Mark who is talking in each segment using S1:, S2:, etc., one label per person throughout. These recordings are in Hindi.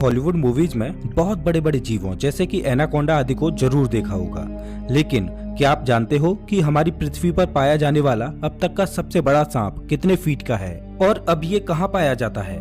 S1: हॉलीवुड मूवीज में बहुत बड़े बड़े जीवों जैसे कि एनाकोंडा आदि को जरूर देखा होगा, लेकिन क्या आप जानते हो कि हमारी पृथ्वी पर पाया जाने वाला अब तक का सबसे बड़ा सांप कितने फीट का है और अब ये कहाँ पाया जाता है?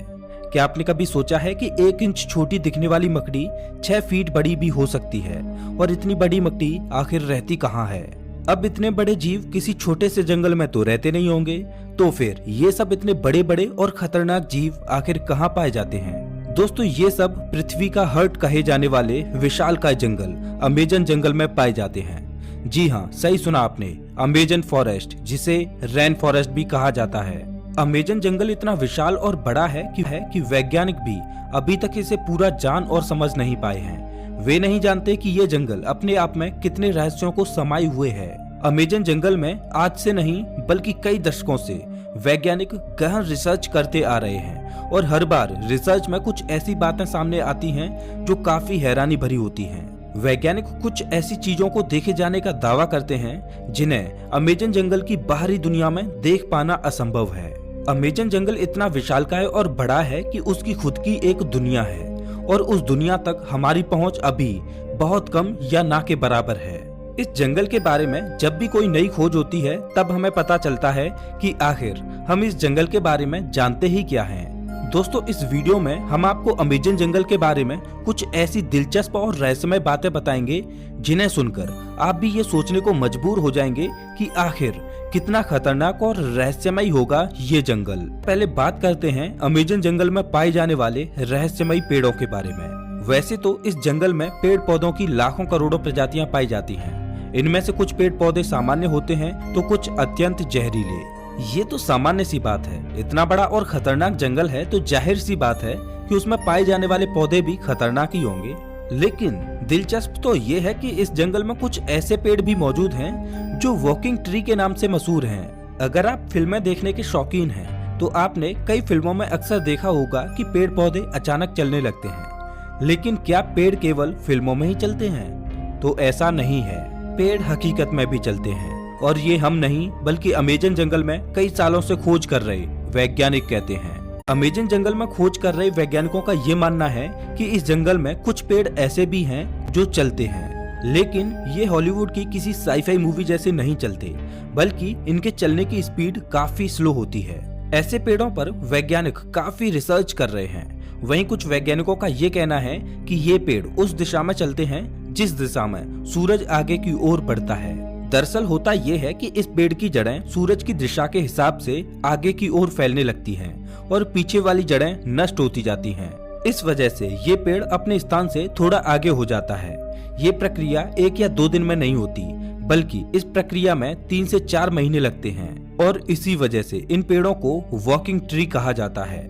S1: क्या आपने कभी सोचा है कि 1 इंच छोटी दिखने वाली मकड़ी 6 फीट बड़ी भी हो सकती है? और इतनी बड़ी मकड़ी आखिर रहती कहाँ है? अब इतने बड़े जीव किसी छोटे से जंगल में तो रहते नहीं होंगे, तो फिर ये सब इतने बड़े बड़े और खतरनाक जीव आखिर कहाँ पाए जाते हैं? दोस्तों, ये सब पृथ्वी का हार्ट कहे जाने वाले विशालकाय जंगल अमेजन जंगल में पाए जाते हैं। जी हाँ, सही सुना आपने, अमेजन फॉरेस्ट, जिसे रेन फॉरेस्ट भी कहा जाता है। अमेजन जंगल इतना विशाल और बड़ा है कि वैज्ञानिक भी अभी तक इसे पूरा जान और समझ नहीं पाए हैं। वे नहीं जानते कि ये जंगल अपने आप में कितने रहस्यों को समाये हुए है। अमेजन जंगल में आज से नहीं बल्कि कई दशकों से वैज्ञानिक गहन रिसर्च करते आ रहे हैं और हर बार रिसर्च में कुछ ऐसी बातें सामने आती हैं जो काफी हैरानी भरी होती हैं। वैज्ञानिक कुछ ऐसी चीजों को देखे जाने का दावा करते हैं जिन्हें अमेजन जंगल की बाहरी दुनिया में देख पाना असंभव है। अमेजन जंगल इतना विशालकाय और बड़ा है कि उसकी खुद की एक दुनिया है और उस दुनिया तक हमारी पहुंच अभी बहुत कम या ना के बराबर है। इस जंगल के बारे में जब भी कोई नई खोज होती है तब हमें पता चलता है कि आखिर हम इस जंगल के बारे में जानते ही क्या हैं। दोस्तों, इस वीडियो में हम आपको अमेजन जंगल के बारे में कुछ ऐसी दिलचस्प और रहस्यमय बातें बताएंगे जिन्हें सुनकर आप भी ये सोचने को मजबूर हो जाएंगे कि आखिर कितना खतरनाक और रहस्यमय होगा ये जंगल। पहले बात करते हैं अमेजन जंगल में पाए जाने वाले रहस्यमय पेड़ों के बारे में। वैसे तो इस जंगल में पेड़ पौधों की लाखों करोड़ों प्रजातियां पाई जाती हैं। इनमें से कुछ पेड़ पौधे सामान्य होते हैं तो कुछ अत्यंत जहरीले। ये तो सामान्य सी बात है, इतना बड़ा और खतरनाक जंगल है तो जाहिर सी बात है कि उसमें पाए जाने वाले पौधे भी खतरनाक ही होंगे। लेकिन दिलचस्प तो ये है कि इस जंगल में कुछ ऐसे पेड़ भी मौजूद हैं जो वॉकिंग ट्री के नाम से मशहूर हैं। अगर आप फिल्में देखने के शौकीन हैं तो आपने कई फिल्मों में अक्सर देखा होगा कि पेड़ पौधे अचानक चलने लगते हैं। लेकिन क्या पेड़ केवल फिल्मों में ही चलते हैं? तो ऐसा नहीं है, पेड़ हकीकत में भी चलते हैं और ये हम नहीं बल्कि अमेजन जंगल में कई सालों से खोज कर रहे वैज्ञानिक कहते हैं। अमेजन जंगल में खोज कर रहे वैज्ञानिकों का ये मानना है कि इस जंगल में कुछ पेड़ ऐसे भी हैं जो चलते हैं, लेकिन ये हॉलीवुड की किसी साईफाई मूवी जैसे नहीं चलते, बल्कि इनके चलने की स्पीड काफी स्लो होती है। ऐसे पेड़ों पर वैज्ञानिक काफी रिसर्च कर रहे हैं। वहीं कुछ वैज्ञानिकों का ये कहना है कि ये पेड़ उस दिशा में चलते हैं जिस दिशा में सूरज आगे की ओर बढ़ता है। दरअसल होता ये है कि इस पेड़ की जड़ें सूरज की दिशा के हिसाब से आगे की ओर फैलने लगती हैं और पीछे वाली जड़ें नष्ट होती जाती हैं। इस वजह से ये पेड़ अपने स्थान से थोड़ा आगे हो जाता है। ये प्रक्रिया 1 या 2 दिन में नहीं होती, बल्कि इस प्रक्रिया में 3 से 4 महीने लगते हैं और इसी वजह से इन पेड़ों को वॉकिंग ट्री कहा जाता है।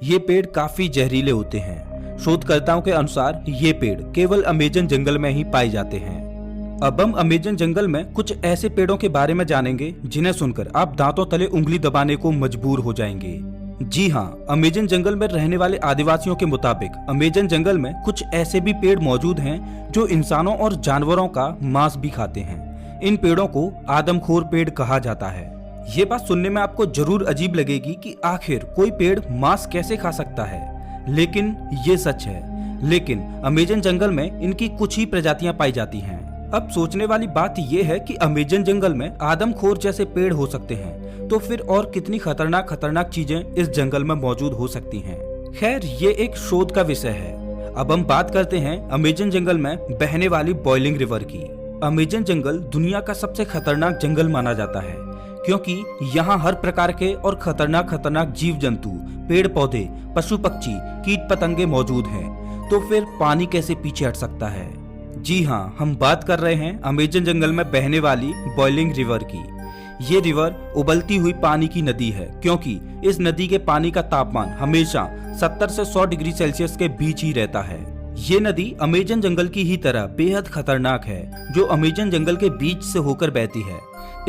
S1: ये पेड़ काफी जहरीले होते हैं। शोधकर्ताओं के अनुसार ये पेड़ केवल अमेजन जंगल में ही पाए जाते हैं। अब हम अमेजन जंगल में कुछ ऐसे पेड़ों के बारे में जानेंगे जिन्हें सुनकर आप दांतों तले उंगली दबाने को मजबूर हो जाएंगे। जी हाँ, अमेजन जंगल में रहने वाले आदिवासियों के मुताबिक अमेजन जंगल में कुछ ऐसे भी पेड़ मौजूद हैं जो इंसानों और जानवरों का मांस भी खाते हैं। इन पेड़ों को आदमखोर पेड़ कहा जाता है। ये बात सुनने में आपको जरूर अजीब लगेगी कि आखिर कोई पेड़ मांस कैसे खा सकता है, लेकिन ये सच है। लेकिन अमेजन जंगल में इनकी कुछ ही प्रजातियां पाई जाती हैं। अब सोचने वाली बात यह है कि अमेजन जंगल में आदमखोर जैसे पेड़ हो सकते हैं, तो फिर और कितनी खतरनाक चीजें इस जंगल में मौजूद हो सकती हैं। खैर, ये एक शोध का विषय है। अब हम बात करते हैं अमेजन जंगल में बहने वाली बॉइलिंग रिवर की। अमेजन जंगल दुनिया का सबसे खतरनाक जंगल माना जाता है क्योंकि यहाँ हर प्रकार के और खतरनाक जीव जंतु, पेड़ पौधे, पशु पक्षी, कीट पतंगे मौजूद हैं। तो फिर पानी कैसे पीछे हट सकता है? जी हाँ, हम बात कर रहे हैं अमेजन जंगल में बहने वाली बॉइलिंग रिवर की। ये रिवर उबलती हुई पानी की नदी है क्योंकि इस नदी के पानी का तापमान हमेशा 70 से 100 डिग्री सेल्सियस के बीच ही रहता है। ये नदी अमेजन जंगल की ही तरह बेहद खतरनाक है जो अमेजन जंगल के बीच से होकर बहती है।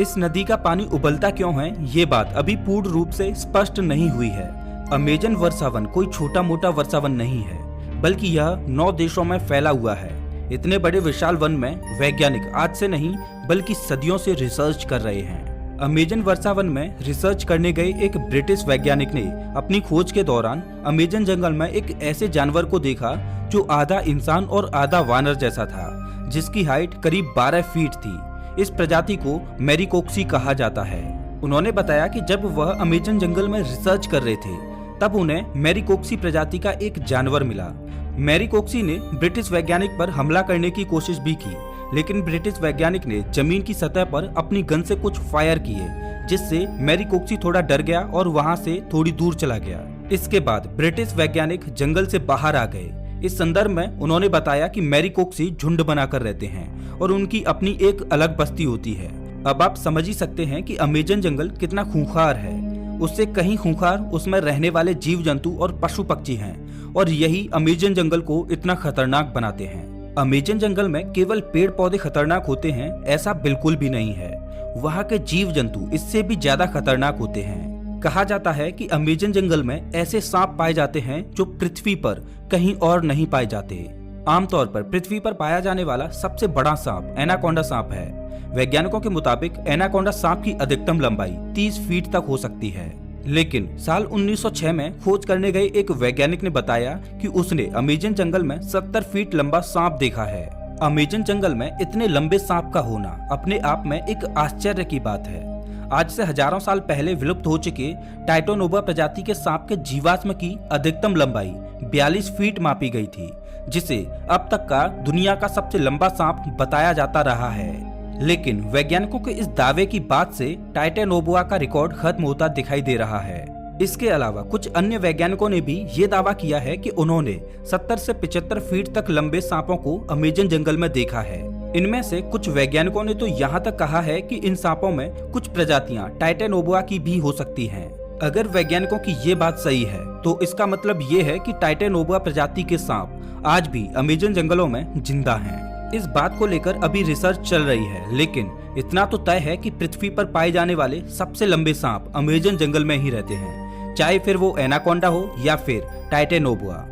S1: इस नदी का पानी उबलता क्यों है, ये बात अभी पूर्ण रूप से स्पष्ट नहीं हुई है। अमेजन वर्षावन कोई छोटा मोटा वर्षावन नहीं है, बल्कि यह 9 देशों में फैला हुआ है। इतने बड़े विशाल वन में वैज्ञानिक आज से नहीं बल्कि सदियों से रिसर्च कर रहे हैं। अमेजन वर्षावन में रिसर्च करने गए एक ब्रिटिश वैज्ञानिक ने अपनी खोज के दौरान अमेजन जंगल में एक ऐसे जानवर को देखा जो आधा इंसान और आधा वानर जैसा था, जिसकी हाइट करीब 12 फीट थी। इस प्रजाति को मैरिकोक्सी कहा जाता है। उन्होंने बताया कि जब वह अमेजन जंगल में रिसर्च कर रहे थे तब उन्हें मैरिकोक्सी प्रजाति का एक जानवर मिला। मैरिकोक्सी ने ब्रिटिश वैज्ञानिक पर हमला करने की कोशिश भी की, लेकिन ब्रिटिश वैज्ञानिक ने जमीन की सतह पर अपनी गन से कुछ फायर किए, जिससे मैरिकोक्सी थोड़ा डर गया और वहां से थोड़ी दूर चला गया। इसके बाद ब्रिटिश वैज्ञानिक जंगल से बाहर आ गए। इस संदर्भ में उन्होंने बताया कि मैरिकोक्सी झुंड बनाकर रहते हैं और उनकी अपनी एक अलग बस्ती होती है। अब आप समझ ही सकते हैं कि अमेजन जंगल कितना खूंखार है। उससे कहीं खूंखार उसमें रहने वाले जीव जंतु और पशु पक्षी हैं, और यही अमेजन जंगल को इतना खतरनाक बनाते हैं। अमेजन जंगल में केवल पेड़ पौधे खतरनाक होते हैं ऐसा बिल्कुल भी नहीं है। वहाँ के जीव जंतु इससे भी ज्यादा खतरनाक होते हैं। कहा जाता है कि अमेजन जंगल में ऐसे सांप पाए जाते हैं जो पृथ्वी पर कहीं और नहीं पाए जाते। आमतौर पर पृथ्वी पर पाया जाने वाला सबसे बड़ा सांप एनाकोंडा सांप है। वैज्ञानिकों के मुताबिक एनाकोंडा सांप की अधिकतम लंबाई 30 फीट तक हो सकती है। लेकिन साल 1906 में खोज करने गए एक वैज्ञानिक ने बताया कि उसने अमेजन जंगल में 70 फीट लंबा सांप देखा है। अमेजन जंगल में इतने लंबे सांप का होना अपने आप में एक आश्चर्य की बात है। आज से हजारों साल पहले विलुप्त हो चुके टाइटोनोवा प्रजाति के सांप के जीवाश्म की अधिकतम लंबाई 42 फीट मापी गई थी, जिसे अब तक का दुनिया का सबसे लंबा सांप बताया जाता रहा है। लेकिन वैज्ञानिकों के इस दावे की बात से टाइटोनोवा का रिकॉर्ड खत्म होता दिखाई दे रहा है। इसके अलावा कुछ अन्य वैज्ञानिकों ने भी ये दावा किया है कि उन्होंने 70 से 75 फीट तक लंबे सांपों को अमेजन जंगल में देखा है। इनमें से कुछ वैज्ञानिकों ने तो यहाँ तक कहा है कि इन सांपों में कुछ प्रजातियां टाइटोनोवा की भी हो सकती हैं। अगर वैज्ञानिकों की ये बात सही है तो इसका मतलब ये है कि टाइटोनोवा प्रजाति के सांप आज भी अमेजन जंगलों में जिंदा हैं। इस बात को लेकर अभी रिसर्च चल रही है, लेकिन इतना तो तय है कि पृथ्वी पर पाए जाने वाले सबसे लंबे सांप अमेजन जंगल में ही रहते हैं, चाहे फिर वो एनाकोंडा हो या फिर टाइटोनोवा।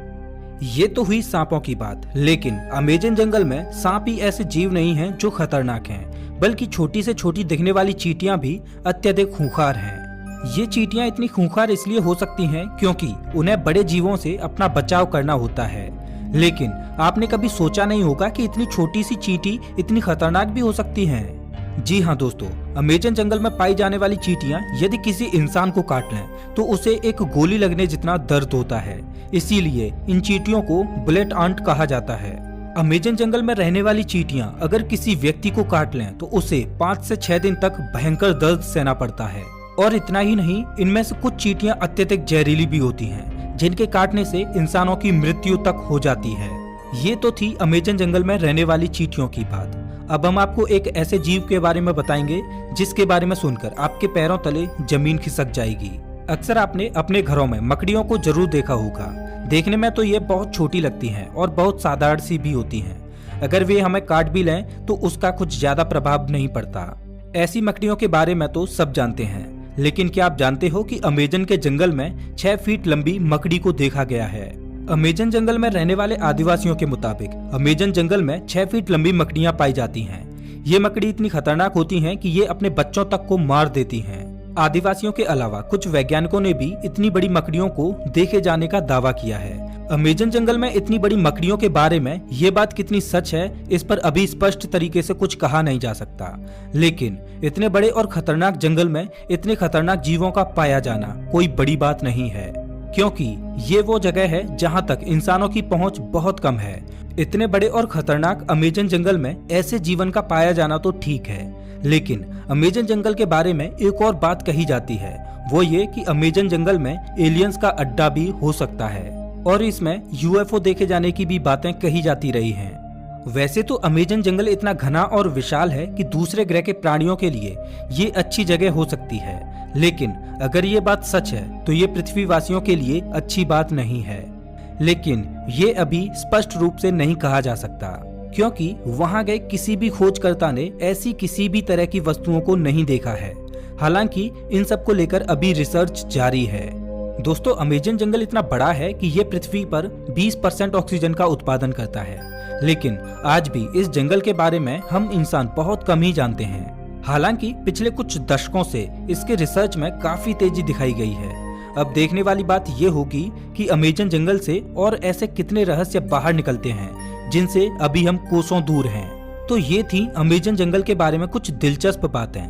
S1: ये तो हुई सांपों की बात, लेकिन अमेजन जंगल में सांप ही ऐसे जीव नहीं हैं जो खतरनाक हैं, बल्कि छोटी से छोटी दिखने वाली चींटियां भी अत्यधिक खूंखार हैं। ये चींटियां इतनी खूंखार इसलिए हो सकती हैं क्योंकि उन्हें बड़े जीवों से अपना बचाव करना होता है। लेकिन आपने कभी सोचा नहीं होगा कि इतनी छोटी सी चींटी इतनी खतरनाक भी हो सकती हैं। जी हाँ दोस्तों, अमेजन जंगल में पाई जाने वाली चींटियां यदि किसी इंसान को काट लें तो उसे एक गोली लगने जितना दर्द होता है। इसीलिए इन चींटियों को बुलेट आंट कहा जाता है। अमेजन जंगल में रहने वाली चींटियां अगर किसी व्यक्ति को काट लें तो उसे 5 से 6 दिन तक भयंकर दर्द सहना पड़ता है। और इतना ही नहीं, इनमें से कुछ चींटियां अत्यधिक जहरीली भी होती हैं, जिनके काटने से इंसानों की मृत्यु तक हो जाती है। ये तो थी अमेजन जंगल में रहने वाली चींटियों की बात। अब हम आपको एक ऐसे जीव के बारे में बताएंगे जिसके बारे में सुनकर आपके पैरों तले जमीन खिसक जाएगी। अक्सर आपने अपने घरों में मकड़ियों को जरूर देखा होगा। देखने में तो ये बहुत छोटी लगती हैं और बहुत साधारण सी भी होती हैं। अगर वे हमें काट भी लें तो उसका कुछ ज्यादा प्रभाव नहीं पड़ता। ऐसी मकड़ियों के बारे में तो सब जानते हैं, लेकिन क्या आप जानते हो कि अमेजन के जंगल में 6 फीट लंबी मकड़ी को देखा गया है। अमेजन जंगल में रहने वाले आदिवासियों के मुताबिक अमेजन जंगल में 6 फीट लंबी मकड़ियां पाई जाती हैं। ये मकड़ी इतनी खतरनाक होती हैं कि ये अपने बच्चों तक को मार देती हैं। आदिवासियों के अलावा कुछ वैज्ञानिकों ने भी इतनी बड़ी मकड़ियों को देखे जाने का दावा किया है। अमेजन जंगल में इतनी बड़ी मकड़ियों के बारे में ये बात कितनी सच है इस पर अभी स्पष्ट तरीके से कुछ कहा नहीं जा सकता, लेकिन इतने बड़े और खतरनाक जंगल में इतने खतरनाक जीवों का पाया जाना कोई बड़ी बात नहीं है, क्योंकि ये वो जगह है जहां तक इंसानों की पहुंच बहुत कम है। इतने बड़े और खतरनाक अमेजन जंगल में ऐसे जीवन का पाया जाना तो ठीक है, लेकिन अमेजन जंगल के बारे में एक और बात कही जाती है, वो ये कि अमेजन जंगल में एलियंस का अड्डा भी हो सकता है और इसमें यूएफओ देखे जाने की भी बातें कही जाती रही हैं। वैसे तो अमेजन जंगल इतना घना और विशाल है कि दूसरे ग्रह के प्राणियों के लिए ये अच्छी जगह हो सकती है, लेकिन अगर ये बात सच है तो ये पृथ्वीवासियों के लिए अच्छी बात नहीं है। लेकिन ये अभी स्पष्ट रूप से नहीं कहा जा सकता, क्योंकि वहां गए किसी भी खोजकर्ता ने ऐसी किसी भी तरह की वस्तुओं को नहीं देखा है। हालांकि इन सब को लेकर अभी रिसर्च जारी है। दोस्तों, अमेजन जंगल इतना बड़ा है कि ये पृथ्वी पर 20% ऑक्सीजन का उत्पादन करता है, लेकिन आज भी इस जंगल के बारे में हम इंसान बहुत कम ही जानते हैं। हालांकि पिछले कुछ दशकों से इसके रिसर्च में काफी तेजी दिखाई गई है। अब देखने वाली बात ये होगी कि अमेजन जंगल से और ऐसे कितने रहस्य बाहर निकलते हैं जिनसे अभी हम कोसों दूर हैं। तो ये थी अमेजन जंगल के बारे में कुछ दिलचस्प बातें।